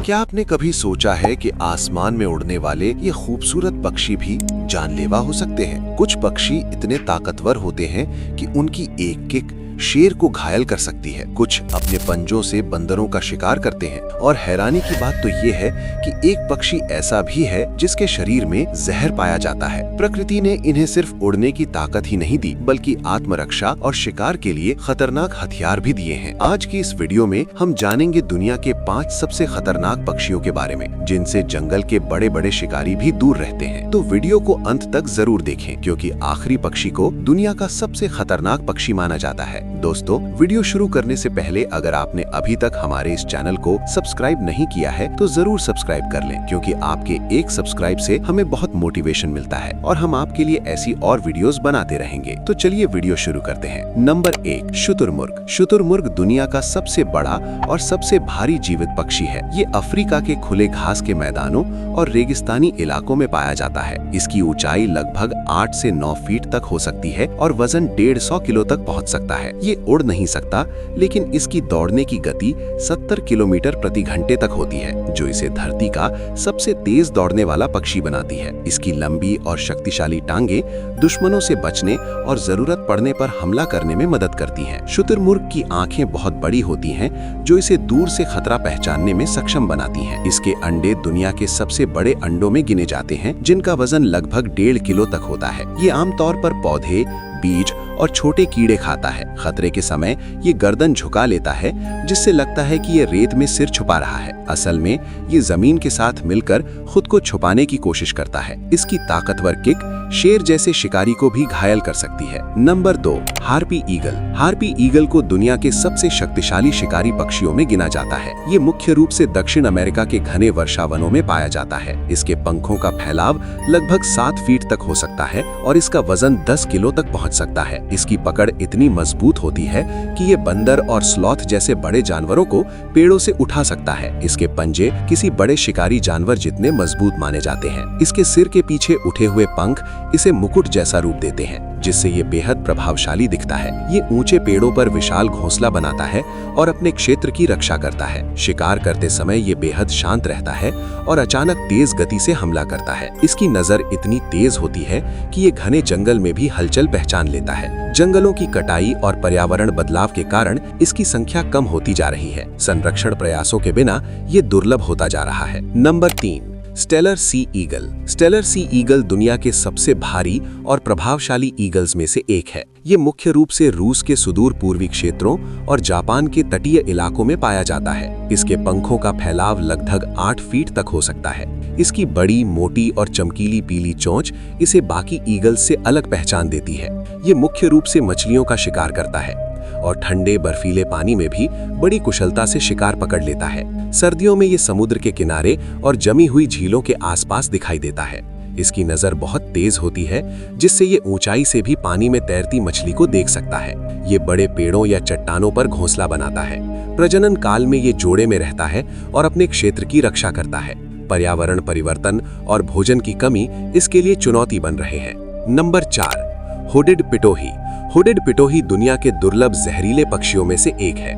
क्या आपने कभी सोचा है कि आसमान में उड़ने वाले ये खूबसूरत पक्षी भी जानलेवा हो सकते हैं? कुछ पक्षी इतने ताकतवर होते हैं कि उनकी एक किक शेर को घायल कर सकती है। कुछ अपने पंजों से बंदरों का शिकार करते हैं और हैरानी की बात तो ये है कि एक पक्षी ऐसा भी है जिसके शरीर में जहर पाया जाता है। प्रकृति ने इन्हें सिर्फ उड़ने की ताकत ही नहीं दी बल्कि आत्मरक्षा और शिकार के लिए खतरनाक हथियार भी दिए हैं। आज की इस वीडियो में हम जानेंगे दुनिया के 5 सबसे खतरनाक पक्षियों के बारे में जिनसे जंगल के बड़े बड़े शिकारी भी दूर रहते हैं। तो वीडियो को अंत तक जरूर देखें क्योंकि आखिरी पक्षी को दुनिया का सबसे खतरनाक पक्षी माना जाता है। दोस्तों, वीडियो शुरू करने से पहले अगर आपने अभी तक हमारे इस चैनल को सब्सक्राइब नहीं किया है तो जरूर सब्सक्राइब कर लें क्योंकि आपके एक सब्सक्राइब से हमें बहुत मोटिवेशन मिलता है और हम आपके लिए ऐसी और वीडियोस बनाते रहेंगे। तो चलिए वीडियो शुरू करते हैं। नंबर 1, शुतुरमुर्ग। शुतुरमुर्ग दुनिया का सबसे बड़ा और सबसे भारी जीवित पक्षी है। ये अफ्रीका के खुले घास के मैदानों और रेगिस्तानी इलाकों में पाया जाता है। इसकी ऊंचाई लगभग 8 से 9 फीट तक हो सकती है और वजन 150 किलो तक पहुंच सकता है। ये उड़ नहीं सकता लेकिन इसकी दौड़ने की गति 70 किलोमीटर प्रति घंटे तक होती है जो इसे धरती का सबसे तेज दौड़ने वाला पक्षी बनाती है। इसकी लंबी और शक्तिशाली टांगे दुश्मनों से बचने और जरूरत पड़ने पर हमला करने में मदद करती हैं। शुतुरमुर्ग की आंखें बहुत बड़ी होती हैं जो इसे दूर से खतरा पहचानने में सक्षम बनाती हैं। इसके अंडे दुनिया के सबसे बड़े अंडों में गिने जाते हैं जिनका वजन लगभग 1.5 किलो तक होता है। ये आमतौर पर पौधे, बीज और छोटे कीड़े खाता है। खतरे के समय ये गर्दन झुका लेता है जिससे लगता है कि ये रेत में सिर छुपा रहा है। असल में ये जमीन के साथ मिलकर खुद को छुपाने की कोशिश करता है। इसकी ताकतवर किक शेर जैसे शिकारी को भी घायल कर सकती है। Number 2, harpy eagle. Harpy eagle को दुनिया के सबसे शक्तिशाली शिकारी पक्षियों में गिना जाता है। ये मुख्य रूप से दक्षिण अमेरिका के घने वर्षावनों में पाया जाता है। इसके पंखों का फैलाव लगभग 7 फीट तक हो सकता है और इसका वजन 10 किलो तक पहुंच सकता है। इसकी पकड़ इतनी मजबूत होती है कि ये बंदर और स्लॉथ जैसे बड़े जानवरों को पेड़ों से उठा सकता है। इसके पंजे किसी बड़े शिकारी जानवर जितने मजबूत माने जाते हैं। इसके सिर के पीछे उठे हुए पंख इसे मुकुट जैसा रूप देते हैं जिससे ये बेहद प्रभावशाली दिखता है। ये ऊंचे पेड़ों पर विशाल घोंसला बनाता है और अपने क्षेत्र की रक्षा करता है। शिकार करते समय ये बेहद शांत रहता है और अचानक तेज गति से हमला करता है। इसकी नजर इतनी तेज होती है कि ये घने जंगल में भी हलचल पहचान लेता है। जंगलों की कटाई और पर्यावरण बदलाव के कारण इसकी संख्या कम होती जा रही है। संरक्षण प्रयासों के बिना ये दुर्लभ होता जा रहा है। Number 3, Steller sea eagle. Steller sea eagle दुनिया के सबसे भारी और प्रभावशाली ईगल्स में से एक है। ये मुख्य रूप से रूस के सुदूर पूर्वी क्षेत्रों और जापान के तटीय इलाकों में पाया जाता है। इसके पंखों का फैलाव लगभग 8 फीट तक हो सकता है। इसकी बड़ी, मोटी और चमकीली पीली चोंच इसे बाकी ईगल्स से अलग पहचान देती है। ये मुख्य रूप से मछलियों का शिकार करता है और ठंडे बर्फीले पानी में भी बड़ी कुशलता से शिकार पकड़ लेता है। सर्दियों में ये समुद्र के किनारे और जमी हुई झीलों के आसपास दिखाई देता है। इसकी नजर बहुत तेज होती है जिससे ये ऊंचाई से भी पानी में तैरती मछली को देख सकता है। ये बड़े पेड़ों या चट्टानों पर घोंसला बनाता है। प्रजनन काल में ये जोड़े में रहता है और अपने क्षेत्र की रक्षा करता है। पर्यावरण परिवर्तन और भोजन की कमी इसके लिए चुनौती बन रहे हैं। Number 4, hooded pitohui. Hooded pitohui दुनिया के दुर्लभ जहरीले पक्षियों में से एक है।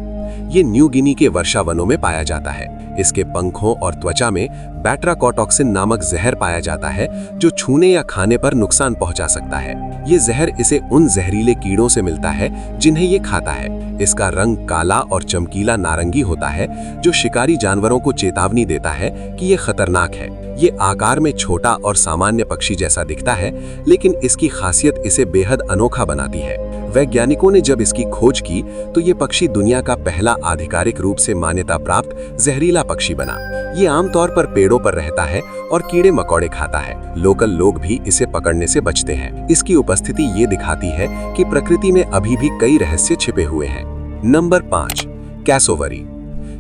ये न्यू गिनी के वर्षावनों में पाया जाता है। इसके पंखों और त्वचा में बैट्राकोटॉक्सिन नामक जहर पाया जाता है जो छूने या खाने पर नुकसान पहुंचा सकता है। ये जहर इसे उन जहरीले कीड़ों से मिलता है जिन्हें ये खाता है। इसका रंग काला और चमकीला नारंगी होता है जो शिकारी जानवरों को चेतावनी देता है कि ये खतरनाक है। ये आकार में छोटा और सामान्य पक्षी जैसा दिखता है लेकिन इसकी खासियत इसे बेहद अनोखा बनाती है। वैज्ञानिकों ने जब इसकी खोज की तो ये पक्षी दुनिया का पहला आधिकारिक रूप से मान्यता प्राप्त जहरीला पक्षी बना। ये आमतौर पर पेड़ों पर रहता है और कीड़े मकोड़े खाता है। लोकल लोग भी इसे पकड़ने से बचते हैं। इसकी उपस्थिति ये दिखाती है कि प्रकृति में अभी भी कई रहस्य छिपे हुए हैं। Number 5, cassowary.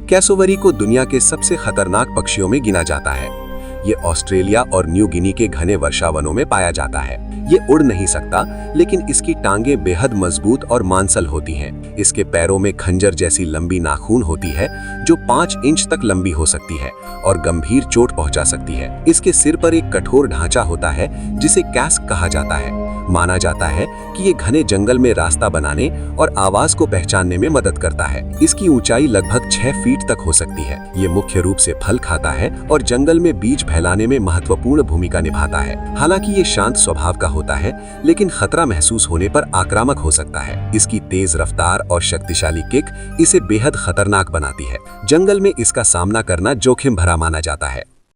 कैसोवरी को दुनिया के सबसे खतरनाक पक्षियों में गिना जाता है। ये ऑस्ट्रेलिया और न्यू गिनी के घने वर्षावनों में पाया जाता है। ये उड़ नहीं सकता लेकिन इसकी टांगें बेहद मजबूत और मांसल होती हैं। इसके पैरों में खंजर जैसी लंबी नाखून होती है जो 5 इंच तक लंबी हो सकती है और गंभीर चोट पहुंचा सकती है। इसके सिर पर एक कठोर ढांचा होता है जिसे कैस्क कहा जाता है। माना जाता है कि ये घने जंगल में रास्ता बनाने और आवाज को पहचानने में मदद करता है। इसकी ऊंचाई लगभग 6 फीट तक हो सकती है। ये मुख्य रूप से फल खाता है और जंगल में बीज फैलाने में महत्वपूर्ण भूमिका निभाता है। हालांकि ये शांत स्वभाव का होता है, लेकिन खतरा महसूस होने पर आक्रामक हो सकता है। इसकी तेज रफ्तार और शक्तिशाली किक इसे बेहद खतरनाक बनाती है। जंगल में इसका सामना करना जोखिम भरा माना जाता है।